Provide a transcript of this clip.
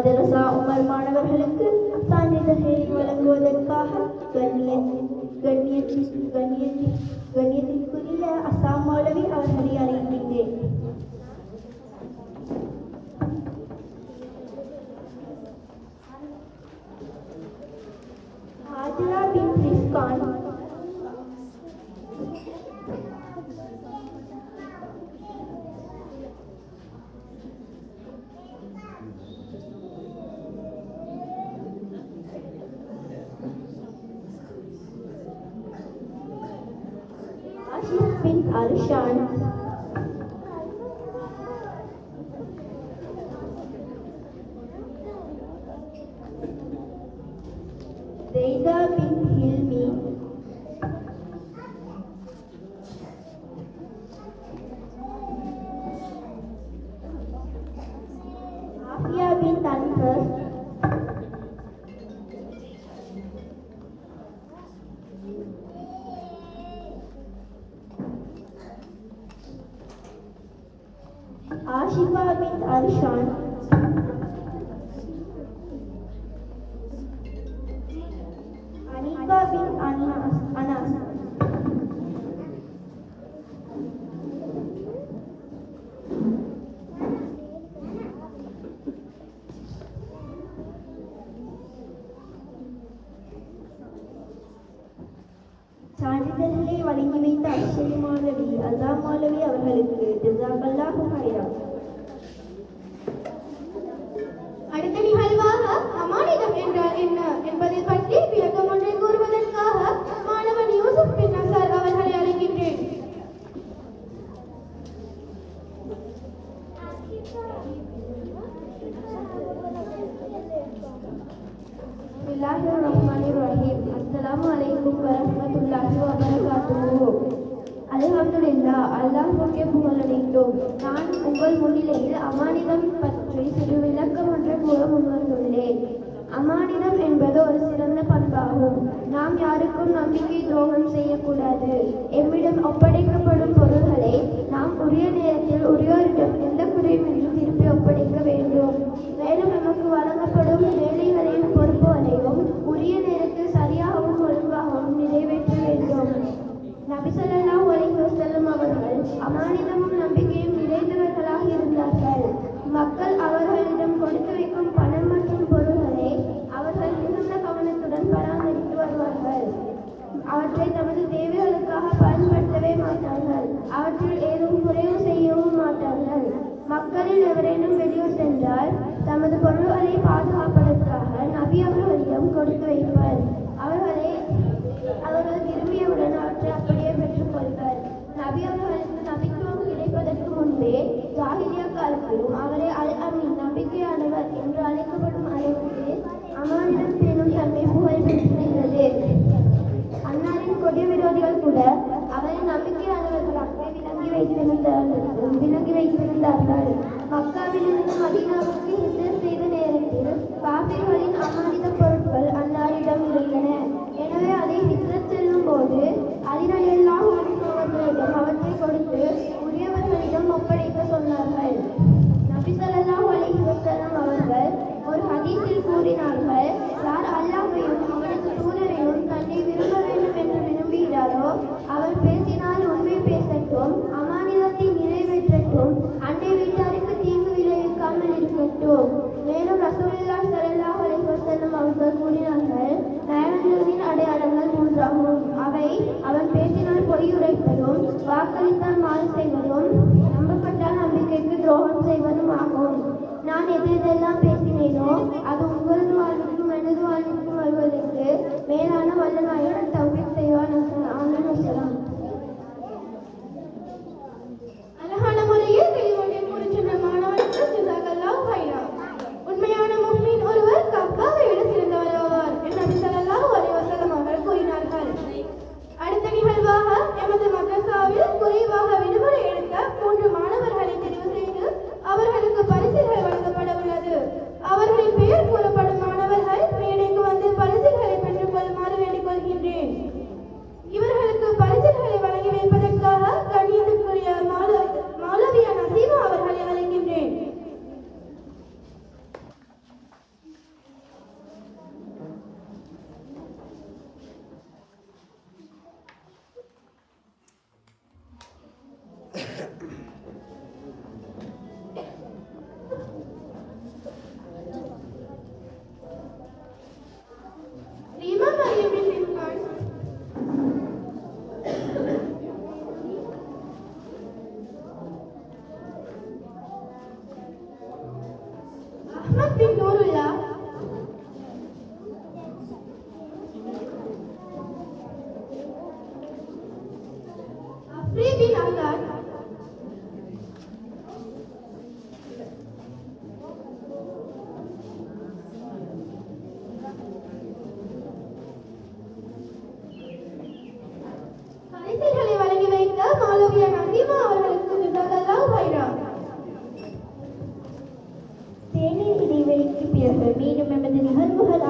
மதரசா Umar மாணவர்களுக்கு சான்றிதழ்களை வழங்குவதற்காக கண்ணியத்திற்குரிய அசாம் மௌலவி அவர்களை அழைக்கின்றேன். ஹாஜிரா பின் ரிஸ்கான், bin Arshan, Zaida bin Hilmi, Afia bin Tanfas, Ashifa bin Arshan, Anika bin Anas, சான்றிதழ்களை வழங்கி வைத்த அஷ்ஷரி மௌலவி அசாம் மௌலவி அவர்களுக்கு ஜஸாக்கல்லாஹு ஹைரா. அடுத்த நிகழ்வாக அமானிதம் என்றால் என்ன என்பதை பற்றி விளக்கம் ஒன்றை கூறுவதற்காக மாணவன் யூசுப் பின் நசார் அவர்களை அழைக்கின்றேன். பிஸ்மில்லாஹிர்ரஹ்மானிர்ரஹீம். அஸ்ஸலாமு அலைக்கும் வரஹ்மத்துல்லாஹி வபரகாத்துஹு. அல்ஹம்துலில்லாஹ், அல்லாஹ்வுக்கே புகழனைத்தோம். நான் உங்கள் முன்னிலையில் அமானிதம் பற்றி சிறு விளக்கம் ஒன்றை கூற முன்வந்துள்ளேன். அமானிதம் என்பது ஒரு சிறந்த பண்பாகும். நாம் யாருக்கும் நம்பிக்கை துரோகம் செய்யக்கூடாது. எம்மிடம் ஒப்படைக்கப்படும் பொருள்களை நாம் உரிய நேரத்தில் உரியோரிடம் எந்த குறைவின்றி திருப்பி ஒப்படைக்க வேண்டும். மேலும் நமக்கு வழங்கப்படும் வேலைகளையும் பொறுப்புகளையும் உரிய நேரத்தில் சரியாகவும் ஒழுங்காகவும் நிறைவேற்ற வேண்டும். நபி ஸல்லல்லாஹு அலைஹி வஸல்லம் அவர்கள் அமானிதமும் நம்பிக்கையும் நிறைந்தவர்களாக இருந்தார்கள். மக்கள் அவர்களிடம் கொடுத்து வைக்கும் பணம் மற்றும் பொருள்களை அவர்கள் மிகுந்த கவனத்துடன் பராமரித்து வருவார்கள். அவற்றை தமது தேவைகளுக்காக பயன்படுத்தவே மாட்டார்கள். அவற்றில் ஏதும் குறைவு செய்யவும் மாட்டார்கள். மக்களில் எவரேனும் வெளியூர் சென்றால் தமது பொருள்களை பாதுகாப்பதற்காக நபி அவர்களிடம் கொடுத்து வைப்பர். அவர்கள் விரும்பியவுடன் அவற்றை அப்படியே பெற்றுக் கொள்வர். நபி அவர்களுக்கு நபித்துவம் கிடைப்பதற்கு முன்பே ஜாஹிலியா காலத்திலும் அவரை அல்-அமீன் நம்பிக்கையானவர் என்று அழைக்கப்படும் அளவுக்கு அமானிதம் பேணும் தன்மை புகழ் பெற்றிருந்தது. அன்னாரின் கொடிய விரோதிகள் கூட அவரை நம்பிக்கையானவர்களாக விளங்கி வைத்திருந்தார்கள். மக்காவிலிருந்து மதீனாவுக்கு ஹிஜ்ரத் செய்த நேரத்தில் காபிர்களின் அமானித பொருட்கள் அன்னாரிடம் இருந்தன. எனவே அதை ஹிஜ்ரத் செல்லும் போது அதினெல்லாம் அவர்களிடம் அவற்றை கொடுத்து உரியவர்களிடம் ஒப்படைக்க சொன்னார்கள். நபி ஸல்லல்லாஹு அலைஹி வஸல்லம் அவர்கள் ஒரு ஹதீஸில் கூறினார்கள், யார் அல்லாஹ்வையும் அவனது தூதரையும் தன்னை விரும்ப வேண்டும் என்று விரும்புகிறாரோ அவர் பேசினால் உண்மை பேசட்டும், அமானிதத்தை நிறைவேற்றட்டும், அண்டை வீட்டாருக்கு தீங்கு விளைவிக்காமல் இருக்கட்டும். மேலும் ரசூலுல்லாஹி ஸல்லல்லாஹு அலைஹி வஸல்லம் அவர்கள் கூறினார்கள், நயவஞ்சகனின் அடையாளங்கள் மூன்றாகும். அவை அவன் பேசினால் பொய் உரைப்பதும், வாக்களித்தால் மாறு செய்வதும், நம்பப்பட்டால் நம்பிக்கைக்கு துரோகம் செய்வதும் ஆகும். நான் எதெல்லாம் பேசினேனோ அது உங்களது வாழ்வுக்கும் எனது வாழ்வுக்கும் வருவதற்கு மேலான வல்லநாயகன் தௌஃபீக் செய்வான். அழகான முறையில் தெளிவுடைய குறிச்சொன்ன மாணவனுக்கு ஜஸாக்கல்லாஹு ஹைரா. உண்மையான முஃமின் ஒருவர் கப்பாவை விட சிறந்தவர் ஆவார் என்று நபி ஸல்லல்லாஹு அலைஹி வஸல்லம் அவர்கள் கூறினார்கள். அடுத்த நிகழ்வாக எமது மதரசாவில் குறைவாக விடுமுறை எடுக்க 3 மாணவர்களை தெரிவு செய்து அவர்களுக்கு பரிசுகள் வழங்கப்பட உள்ளது. அவர்களின் பெயர் கூறப்படும் மாணவர்கள் மேடைக்கு வந்து பரிசுகளை பெற்றுக் கொள்ளுமாறு வேண்டிக் கொள்கின்றேன். இவர்களுக்கு அஹ்மத் பின் நூருல்லா, அஃப்ரி பின் அசாத், பரிசுகளை வழங்கி வைத்த மாலவியா நசீமா அவர்களுக்கு ஜஸாக்கல்லாஹு ஹைரா. தேநீர் இடைவெளிக்கு பிறகு மீண்டும் எமது நிகழ்வுகள்